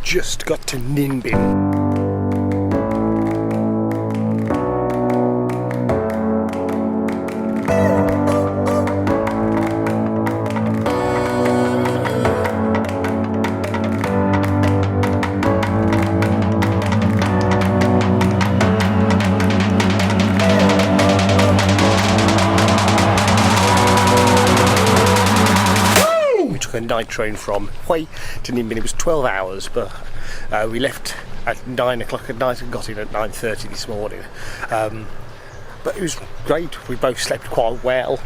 just got to Ninh Binh. A night train from Hue to Ninh Binh. It was 12 hours, but we left at 9 o'clock at night and got in at 9:30 this morning. But it was great. We both slept quite well.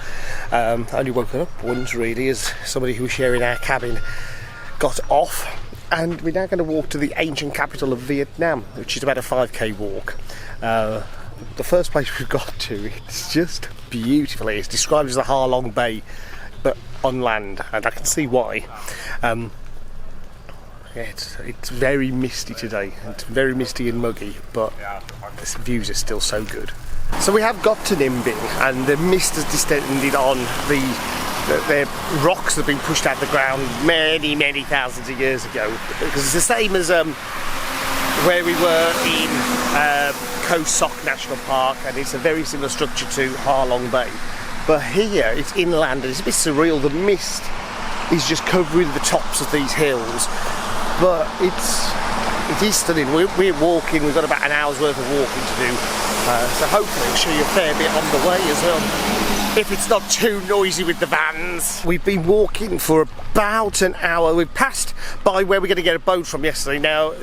Only woken up once, really, as somebody who was sharing our cabin got off. And we're now going to walk to the ancient capital of Vietnam, which is about a 5k walk. The first place we've got to, it's just beautiful. It's described as the Ha Long Bay, but on land, and I can see why. Yeah, it's very misty today. It's very misty and muggy, but the views are still so good. So we have got to Ninh Binh, and the mist has descended on the rocks that have been pushed out of the ground many thousands of years ago. Because it's the same as where we were in Koh Sok National Park, and it's a very similar structure to Ha Long Bay. But here, it's inland, and it's a bit surreal. The mist is just covering the tops of these hills, but it is stunning. We're walking, we've got about an hour's worth of walking to do, so hopefully I'll show you a fair bit on the way as well, if it's not too noisy with the vans. We've been walking for about an hour. We've passed by where we're going to get a boat from yesterday. Now,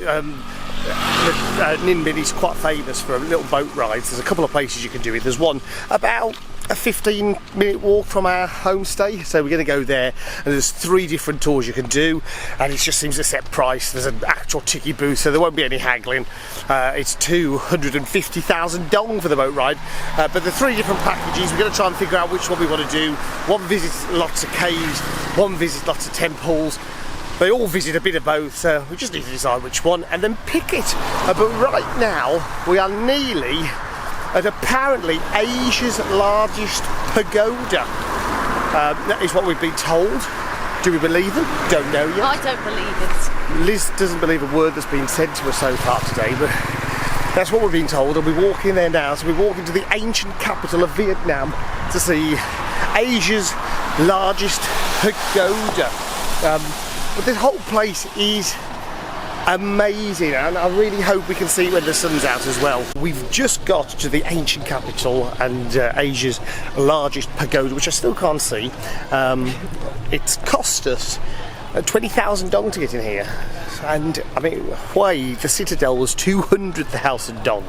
Ninh Binh is quite famous for little boat rides. There's a couple of places you can do it. There's one about a 15-minute walk from our homestay, so we're going to go there, and there's 3 different tours you can do, and it just seems a set price. There's an actual ticket booth, so there won't be any haggling. It's 250,000 dong for the boat ride, but the 3 different packages, we're going to try and figure out which one we want to do. One visits lots of caves, one visits lots of temples. They all visit a bit of both, so we just need to decide which one and then pick it. But right now we are nearly at apparently Asia's largest pagoda. That is what we've been told. Do we believe them? Don't know yet. I don't believe it. Liz doesn't believe a word that's been said to us so far today, but that's what we've been told, and we're walking there now. So we're walking to the ancient capital of Vietnam to see Asia's largest pagoda. But this whole place is amazing, and I really hope we can see it when the sun's out as well. We've just got to the ancient capital and Asia's largest pagoda, which I still can't see. It's cost us 20,000 dong to get in here, and I mean, Hue, the citadel, was 200,000 dong,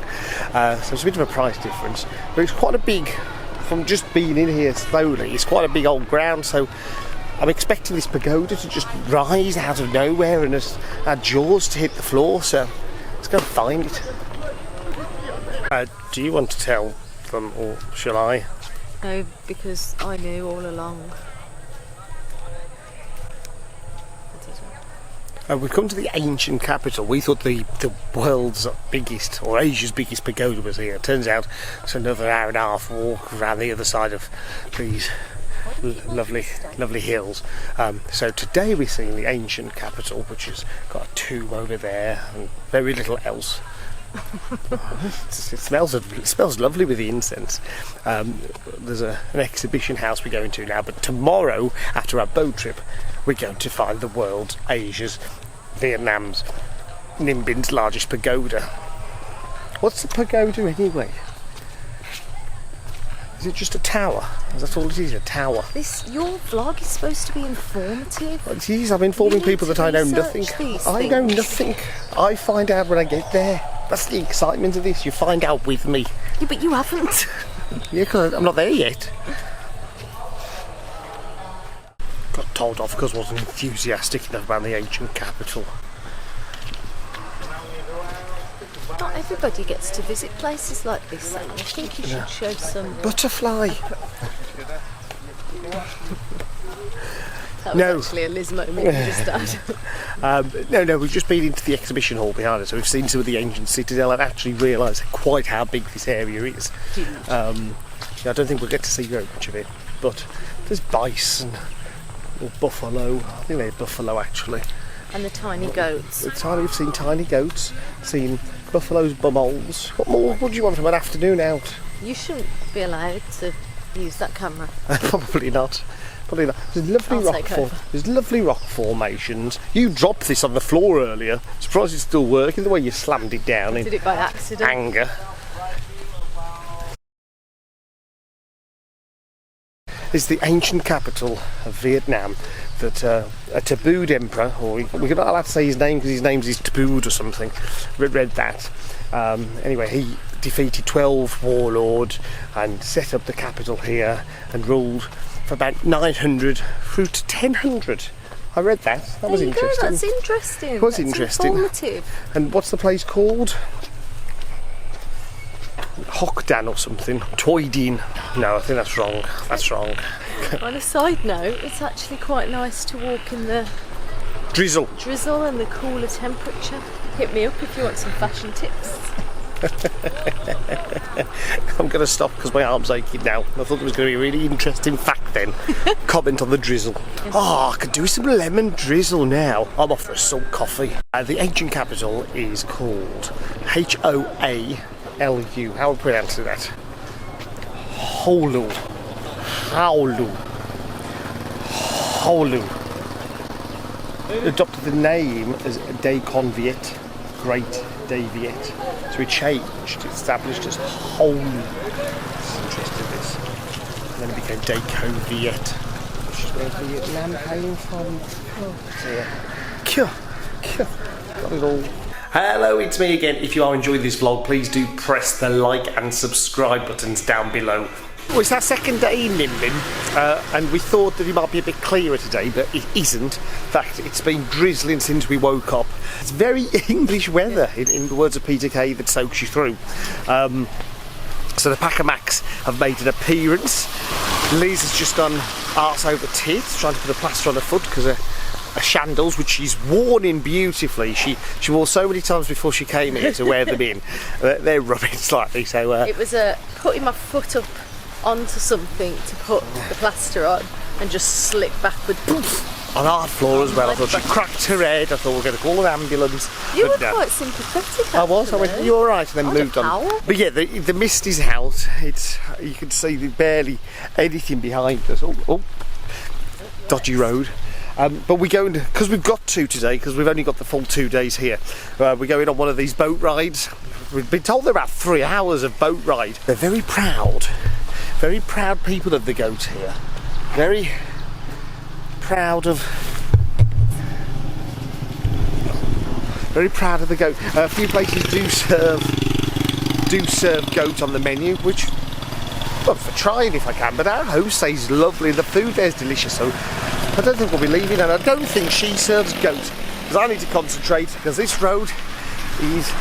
so it's a bit of a price difference, but it's quite a big, from just being in here slowly, it's quite a big old ground, so I'm expecting this pagoda to just rise out of nowhere and our jaws to hit the floor, so let's go and find it. Do you want to tell them, or shall I? No, because I knew all along. We've come to the ancient capital. We thought the world's biggest, or Asia's biggest pagoda was here. It turns out it's another hour and a half walk around the other side of these lovely hills. So today we're seeing the ancient capital, which has got a tomb over there and very little else. It smells lovely with the incense. There's an exhibition house we're going to now, but tomorrow, after our boat trip, we're going to find the world's, Asia's, Vietnam's, Ninh Binh largest pagoda. What's the pagoda anyway? Is it just a tower? That's all it is, a tower. Your vlog is supposed to be informative. It is, I'm informing people that I know nothing. I know nothing. I find out when I get there. That's the excitement of this, you find out with me. Yeah, but you haven't. Yeah, because I'm not there yet. Got told off because I wasn't enthusiastic enough about the ancient capital. Not everybody gets to visit places like this, and I think you should show some... Butterfly! That was actually a Liz moment you just had. No, we've just been into the exhibition hall behind us, so we've seen some of the ancient citadel and actually realised quite how big this area is. I don't think we'll get to see very much of it, but there's bison or buffalo. I think they're buffalo actually. And the tiny goats. We've seen tiny goats, seen buffaloes, bumholes. What more would you want from an afternoon out? You shouldn't be allowed to use that camera. Probably not. Probably not. There's lovely rock formations. You dropped this on the floor earlier. Surprised it's still working the way you slammed it down in Did it by accident. anger. This is the ancient capital of Vietnam that a tabooed emperor, or we're not allowed to say his name because his name's tabooed or something. Read that. Anyway, he defeated 12 warlords and set up the capital here and ruled for about 900 through to 1000. I read that. That was interesting. That's interesting. It was That's interesting. Informative. And what's the place called? Hockdan or something. Toydin. No, I think that's wrong. That's wrong. On a side note, it's actually quite nice to walk in the Drizzle. drizzle and the cooler temperature. Hit me up if you want some fashion tips. I'm going to stop because my arm's aching now. I thought there was going to be a really interesting fact then. Comment on the drizzle. Oh, I could do some lemon drizzle now. I'm off for a salt coffee. The ancient capital is called H-O-A-L-U. How would I pronounce that? Holu. Adopted the name as Day Conviet, Great Day Viet. So it changed, established as Holu. This is interesting, this. And then it became Day Viet, which is where Vietnam came from. Oh dear. Got it all. Hello, it's me again. If you are enjoying this vlog, please do press the like and subscribe buttons down below. Well, it's our second day in Ninh Binh, and we thought that it might be a bit clearer today, but it isn't. In fact, it's been drizzling since we woke up. It's very English weather, in the words of Peter Kay, that soaks you through. So the Packer Macs have made an appearance. Liz has just done arse over tits, trying to put a plaster on her foot because her shandals, which she's worn in beautifully. She wore so many times before she came here to wear them in. They're rubbing slightly, so... It was putting my foot up onto something to put the plaster on and just slip backward. On our floor as well. I thought she cracked her head. I thought we were going to call an ambulance. You were quite sympathetic. I was. I went, "You all right?" And then moved on. But yeah, the mist is out. You can see barely anything behind us. Oh, dodgy road. But we're going to, because we've got to today, because we've only got the full 2 days here. We're going on one of these boat rides. We've been told they're about 3 hours of boat ride. They're very proud people of the goat here. Very proud of the goat. A few places do serve goat on the menu, which, well, for trying if I can. But our host says lovely. The food there's delicious, so I don't think we'll be leaving. And I don't think she serves goat, because I need to concentrate, because this road is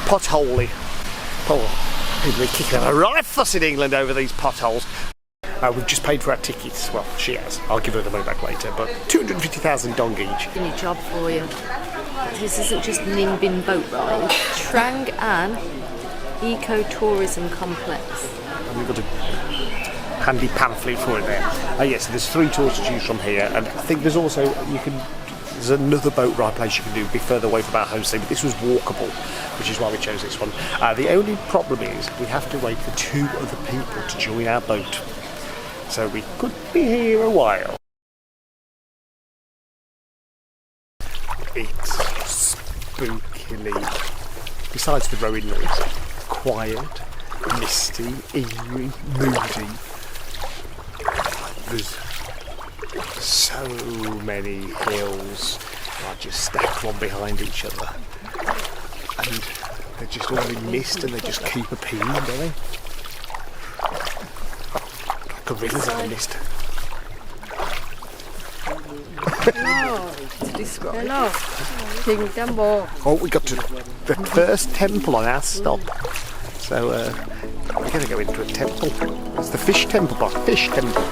potholey. Oh, people are kicking a right fuss in England over these potholes. We've just paid for our tickets. Well, she has. I'll give her the money back later. But 250,000 dong each. A new job for you. This isn't just Ninh Binh boat ride. Trang An Eco-Tourism Complex. We've got a handy pamphlet for it there. Yes, so there's 3 tours to choose from here. And I think there's also, there's another boat ride place you can do a bit further away from our homestay, but this was walkable, which is why we chose this one. The only problem is we have to wait for 2 other people to join our boat. So we could be here a while. It's spookily, besides the rowing noise, quiet, misty, eerie, moody. There's so many hills that just stacked one behind each other. And they're just all in mist and they just keep appealing, don't they? Gorillas in the mist. Oh, we got to the first temple on our stop. So we're going to go into a temple. It's the fish temple, boss. Fish temple.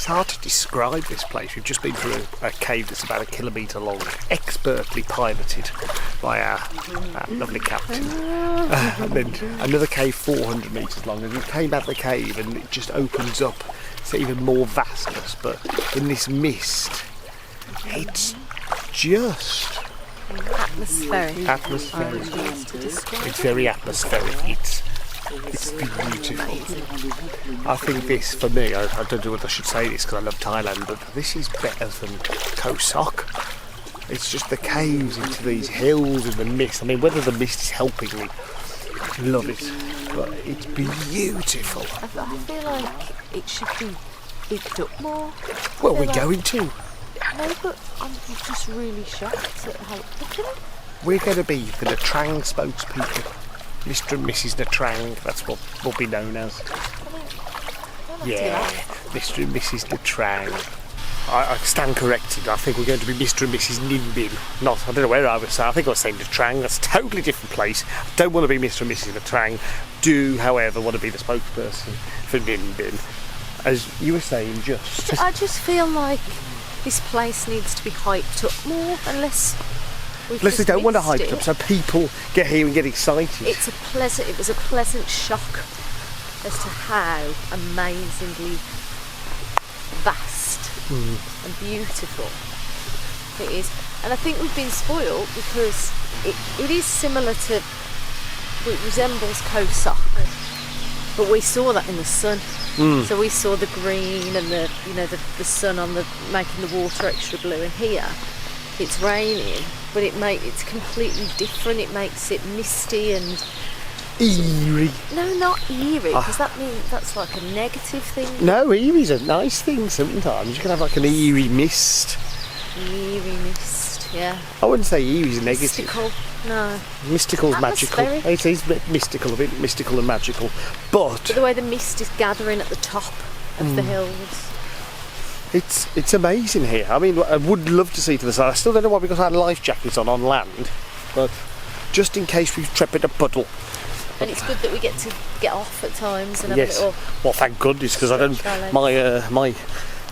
hard to describe this place. We've just been through a cave that's about 1 kilometre long, expertly piloted by our lovely captain. And then another cave 400 metres long, and we came out the cave and it just opens up to even more vastness, but in this mist, it's just atmospheric. It's very atmospheric. It's beautiful. I think this, for me, I don't know whether I should say this because I love Thailand, but this is better than Koh Sok. It's just the caves into these hills and the mist. I mean, whether the mist is helping me, love it, but it's beautiful. I feel like it should be bigged up more. Well, we're going to. No, but I'm just really shocked at how. Look at it. We're going to be the Nha Trang spokespeople. Mr. and Mrs. Nha Trang, that's what we'll be known as. Yeah, Mr. and Mrs. Nha Trang. I stand corrected. I think we're going to be Mr. and Mrs. Ninh Binh. Not, I don't know where I was saying. I think I was saying Nha Trang. That's a totally different place. I don't want to be Mr. and Mrs. Nha Trang. Do, however, want to be the spokesperson for Ninh Binh. As you were saying, just. I just feel like this place needs to be hyped up more, unless they don't want to hype it up, so people get here and get excited. It was a pleasant shock as to how amazingly vast and beautiful it is. And I think we've been spoiled because it is similar to, it resembles Koh Sok, but we saw that in the sun. So we saw the green and the sun on making the water extra blue, and here it's raining, but it's completely different. It makes it misty and eerie. No, not eerie, because that means that's like a negative thing. No, eerie's a nice thing sometimes. You can have like an eerie mist. Eerie mist, yeah. I wouldn't say eerie's a negative. Mystical, no. Mystical's magical. It is mystical, a bit mystical and magical. But the way the mist is gathering at the top of the hills. It's amazing here. I mean, I would love to see to the side. I still don't know why we got our life jackets on land, but just in case we trip in a puddle. And it's good that we get to get off at times and have a little. Well, thank goodness, because I don't. My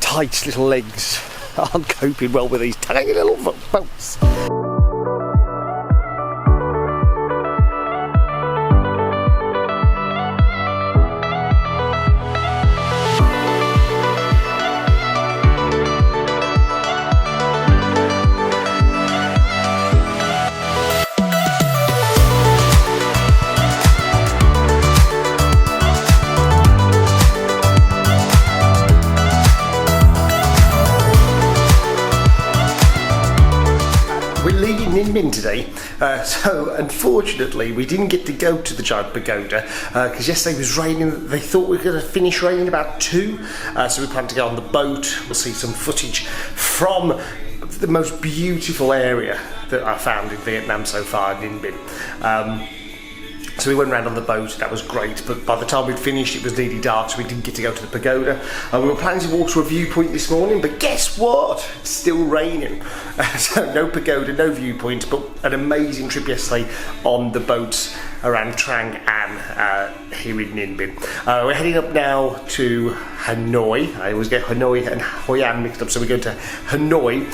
tight little legs aren't coping well with these tiny little boats. Ninh Binh today, so unfortunately we didn't get to go to the giant pagoda because yesterday was raining. They thought we were going to finish raining about 2, so we plan to go on the boat. We'll see some footage from the most beautiful area that I found in Vietnam so far, Ninh Binh. So we went around on the boat, that was great, but by the time we'd finished it was nearly dark, so we didn't get to go to the pagoda. We were planning to walk to a viewpoint this morning, but guess what? It's still raining. So no pagoda, no viewpoint, but an amazing trip yesterday on the boats around Trang An here in Ninh Binh. We're heading up now to Hanoi. I always get Hanoi and Hoi An mixed up, so we're going to Hanoi.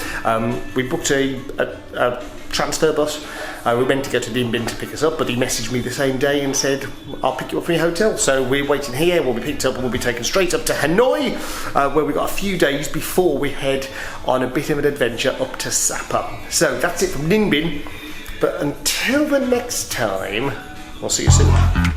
We booked a transfer bus. We went to go to Ninh Binh to pick us up, but he messaged me the same day and said, I'll pick you up from your hotel. So we're waiting here, we'll be picked up and we'll be taken straight up to Hanoi, where we've got a few days before we head on a bit of an adventure up to Sapa. So that's it from Ninh Binh, but until the next time, we'll see you soon.